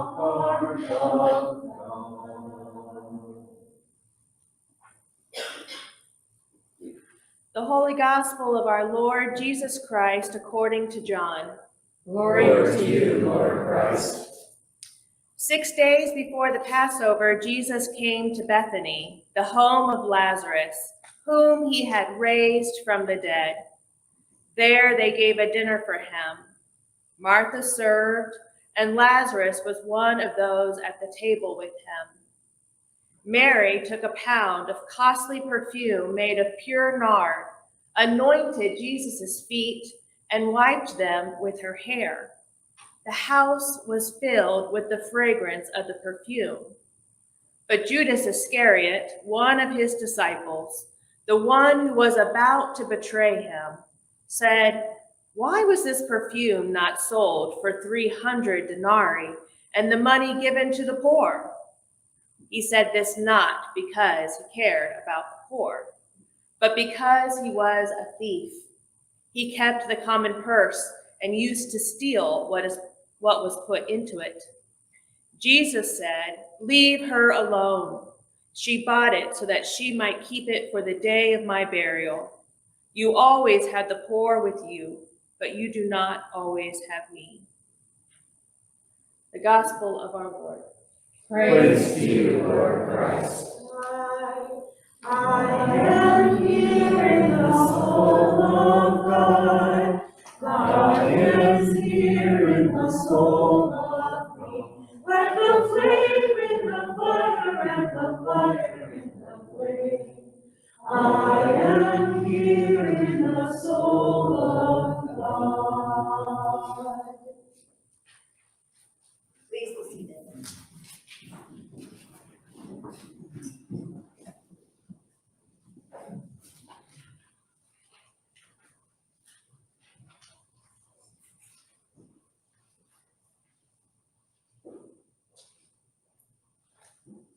heart of God. The Holy Gospel of our Lord Jesus Christ according to John. Glory to you, Lord Christ. 6 days before the Passover, Jesus came to Bethany, the home of Lazarus, whom he had raised from the dead. There they gave a dinner for him. Martha served, and Lazarus was one of those at the table with him. Mary took a pound of costly perfume made of pure nard, anointed Jesus' feet, and wiped them with her hair. The house was filled with the fragrance of the perfume. But Judas Iscariot, one of his disciples, the one who was about to betray him, said, "Why was this perfume not sold for 300 denarii and the money given to the poor?" He said this not because he cared about the poor, but because he was a thief. He kept the common purse and used to steal what was put into it. Jesus said, "Leave her alone. She bought it so that she might keep it for the day of my burial. You always had the poor with you, but you do not always have me." The Gospel of our Lord. Praise to you, Lord Christ. I am here in the soul of God. God is here in the soul of me. Like the flame in the fire and the fire in the flame. I am here in the soul of God. Please be seated.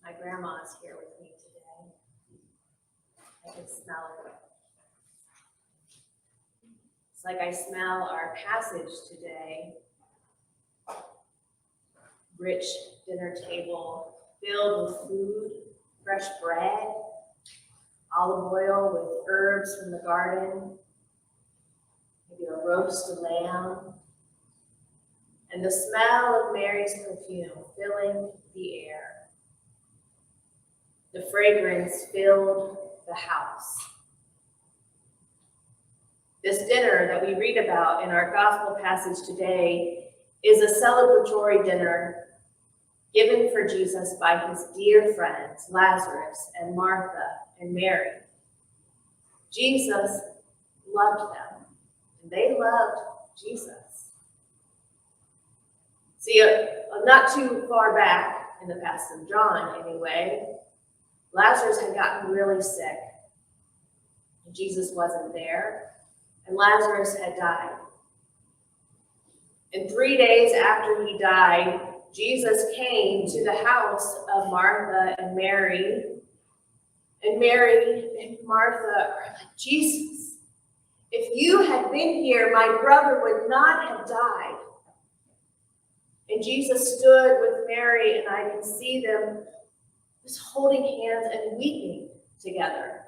My grandma's here with me today. I can smell it. It's like I smell our passage today. Rich dinner table filled with food, fresh bread, olive oil with herbs from the garden, maybe a roast of lamb, and the smell of Mary's perfume filling the air. The fragrance filled the house. This dinner that we read about in our gospel passage today is a celebratory dinner given for Jesus by his dear friends, Lazarus and Martha and Mary. Jesus loved them, and they loved Jesus. See, not too far back in the passage of John anyway, Lazarus had gotten really sick. Jesus wasn't there, and Lazarus had died. And 3 days after he died, Jesus came to the house of Martha and Mary. And Mary and Martha are like, "Jesus, if you had been here, my brother would not have died." And Jesus stood with Mary, and I can see them just holding hands and weeping together,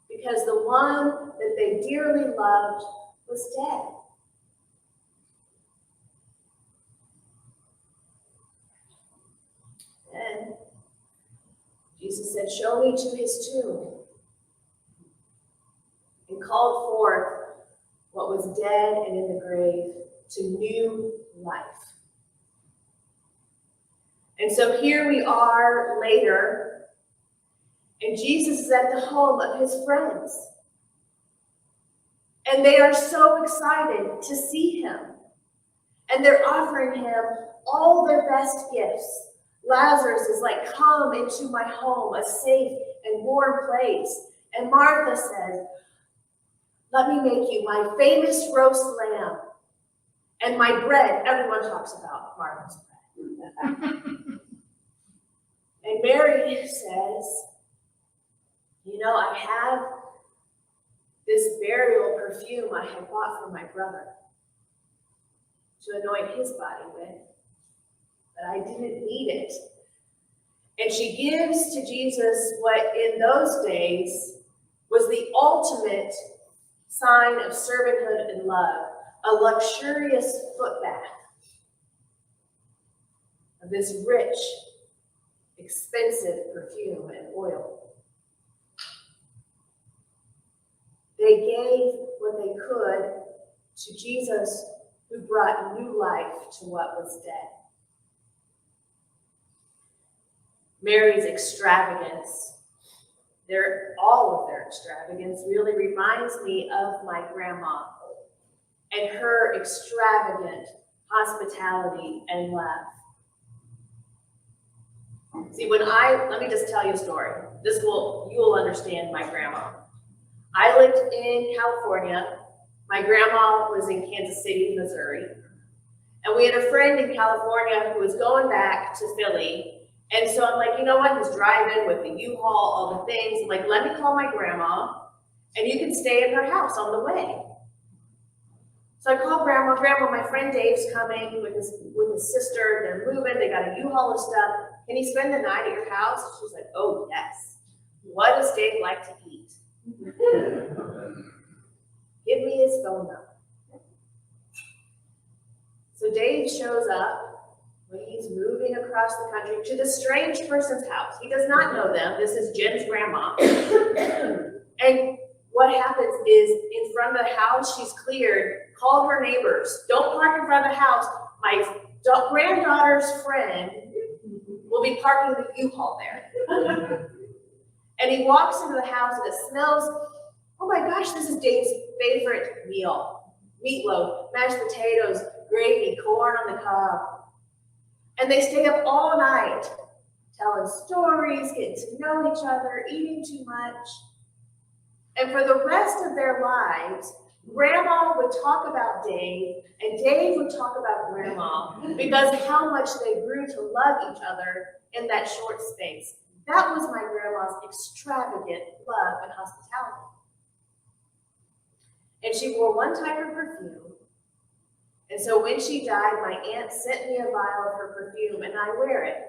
because the one that they dearly loved was dead. And Jesus said, "Show me to his tomb," and called forth what was dead and in the grave to new life. And so here we are later, and Jesus is at the home of his friends. And they are so excited to see him. And they're offering him all their best gifts. Lazarus is like, "Come into my home, a safe and warm place." And Martha says, "Let me make you my famous roast lamb and my bread." Everyone talks about Martha's bread. And Mary says, "I have this burial perfume I had bought for my brother to anoint his body with. but I didn't need it. And she gives to Jesus what in those days was the ultimate sign of servanthood and love, a luxurious foot bath of this rich, expensive perfume and oil. They gave what they could to Jesus, who brought new life to what was dead. Mary's extravagance, all of their extravagance, really reminds me of my grandma and her extravagant hospitality and love. See, let me just tell you a story. You will understand my grandma. I lived in California. My grandma was in Kansas City, Missouri. And we had a friend in California who was going back to Philly. And so I'm like, you know what? He's driving with the U-Haul, all the things. I'm like, let me call my grandma, and you can stay at her house on the way. So I called Grandma. Grandma, my friend Dave's coming with his sister. They're moving. They got a U-Haul of stuff. Can he spend the night at your house? She's like, oh, yes. What does Dave like to eat? Give me his phone number. So Dave shows up when he's moving across the country to this strange person's house. He does not know them. This is Jen's grandma. And what happens is, in front of the house she's cleared, called her neighbors. Don't park in front of the house. My granddaughter's friend will be parking the U-Haul there. And he walks into the house and it smells, oh my gosh, this is Dave's favorite meal. Meatloaf, mashed potatoes, gravy, corn on the cob. And they stay up all night, telling stories, getting to know each other, eating too much. And for the rest of their lives, Grandma would talk about Dave, and Dave would talk about Grandma, because how much they grew to love each other in that short space. That was my grandma's extravagant love and hospitality. And she wore one type of perfume. And so when she died, my aunt sent me a vial of her perfume, and I wear it.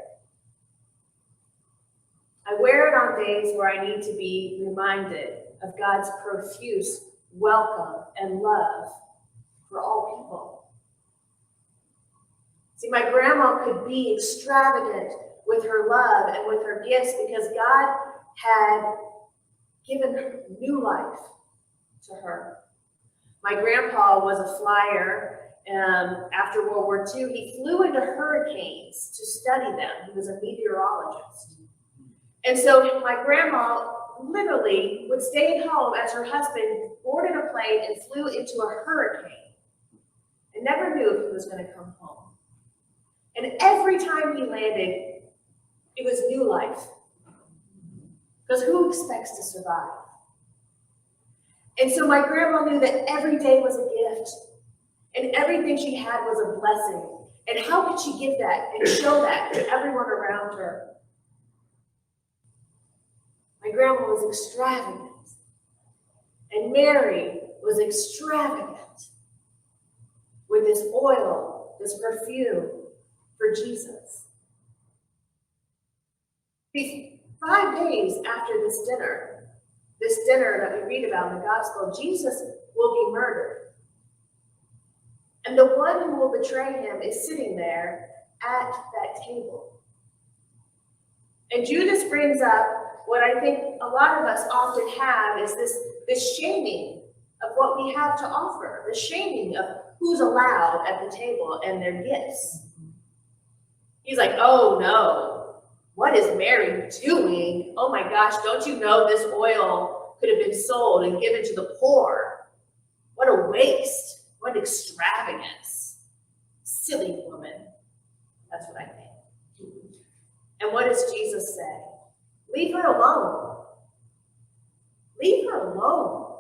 I wear it on days where I need to be reminded of God's profuse welcome and love for all people. See, my grandma could be extravagant with her love and with her gifts because God had given her new life to her. My grandpa was a flyer. After World War II, he flew into hurricanes to study them. He was a meteorologist. And so my grandma literally would stay at home as her husband boarded a plane and flew into a hurricane and never knew if he was going to come home. And every time he landed, it was new life. Because who expects to survive? And so my grandma knew that every day was a gift. And everything she had was a blessing. And how could she give that and show that to everyone around her? My grandma was extravagant. And Mary was extravagant with this oil, this perfume for Jesus. 5 days after this dinner that we read about in the gospel, Jesus will be murdered. And the one who will betray him is sitting there at that table. And Judas brings up what I think a lot of us often have is this shaming of what we have to offer, the shaming of who's allowed at the table and their gifts. He's like, oh no, what is Mary doing? Oh my gosh, don't you know this oil could have been sold and given to the poor? What a waste. What extravagance. Silly woman. That's what I think. And what does Jesus say? Leave her alone. Leave her alone.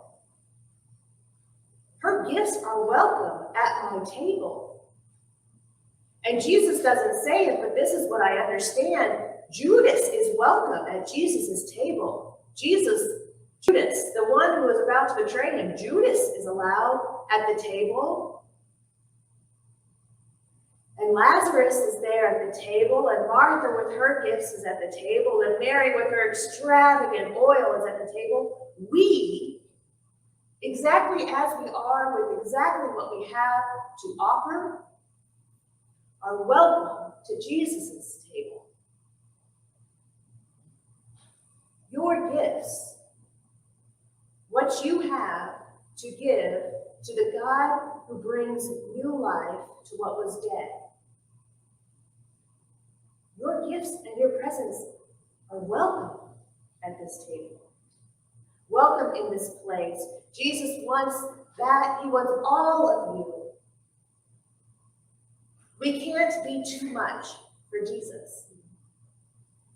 Her gifts are welcome at my table. And Jesus doesn't say it, but this is what I understand. Judas is welcome at Jesus' table. Judas, the one who is about to betray him, Judas is allowed at the table. And And Lazarus is there at the table, and Martha with her gifts is at the table, and Mary with her extravagant oil is at the table. We, exactly as we are, with exactly what we have to offer, are welcome to Jesus' table. Your gifts, what you have to give to the God who brings new life to what was dead. Your gifts and your presence are welcome at this table. Welcome in this place. Jesus wants that. He wants all of you. We can't be too much for Jesus.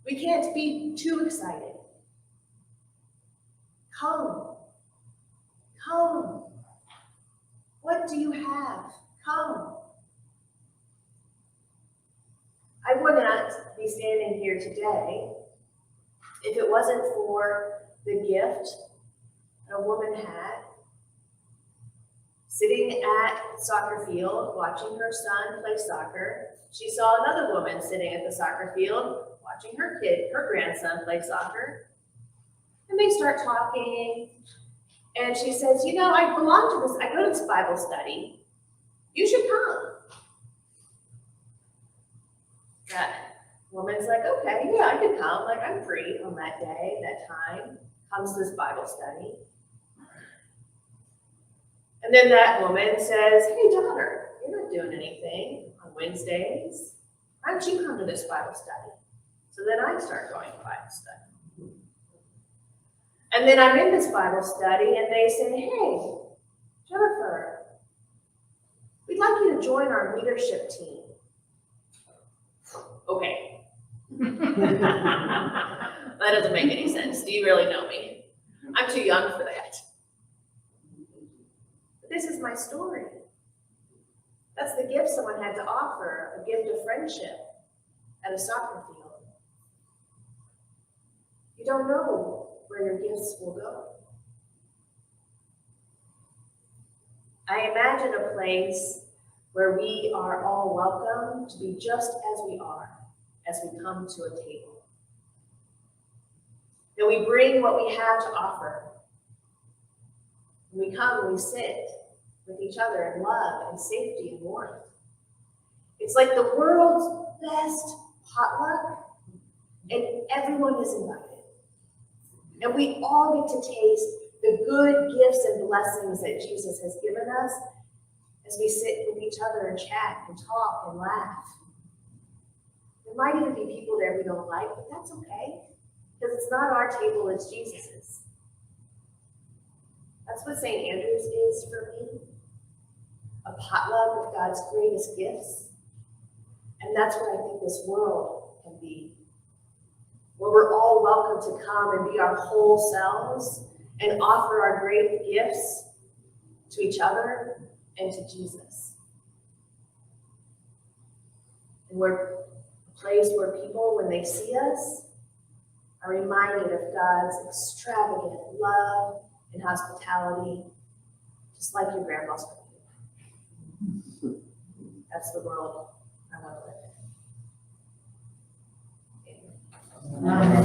We can't be too excited. Come. Come. What do you have? Come. I would not be standing here today if it wasn't for the gift a woman had sitting at the soccer field watching her son play soccer. She saw another woman sitting at the soccer field watching her grandson play soccer. And they start talking. And she says, you know, I belong to this, I go to this Bible study. You should come. That woman's like, okay, yeah, I can come. Like, I'm free on that day, that time. Comes this Bible study. And then that woman says, hey, daughter, you're not doing anything on Wednesdays. Why don't you come to this Bible study? So then I start going to Bible study. And then I'm in this Bible study, and they say, hey, Jennifer, we'd like you to join our leadership team. Okay. That doesn't make any sense. Do you really know me? I'm too young for that. But this is my story. That's the gift someone had to offer, a gift of friendship at a soccer field. You don't know where your gifts will go. I imagine a place where we are all welcome to be just as we are as we come to a table. That we bring what we have to offer. When we come and we sit with each other in love and safety and warmth. It's like the world's best potluck, and everyone is invited. And we all get to taste the good gifts and blessings that Jesus has given us as we sit with each other and chat and talk and laugh. There might even be people there we don't like, but that's okay, because it's not our table, it's Jesus's. That's what St. Andrew's is for me, a potluck of God's greatest gifts. And that's what I think this world can be, where we're all welcome to come and be our whole selves and offer our great gifts to each other and to Jesus. And we're a place where people, when they see us, are reminded of God's extravagant love and hospitality, just like your grandma's cooking. That's the world I want to live in. Amen.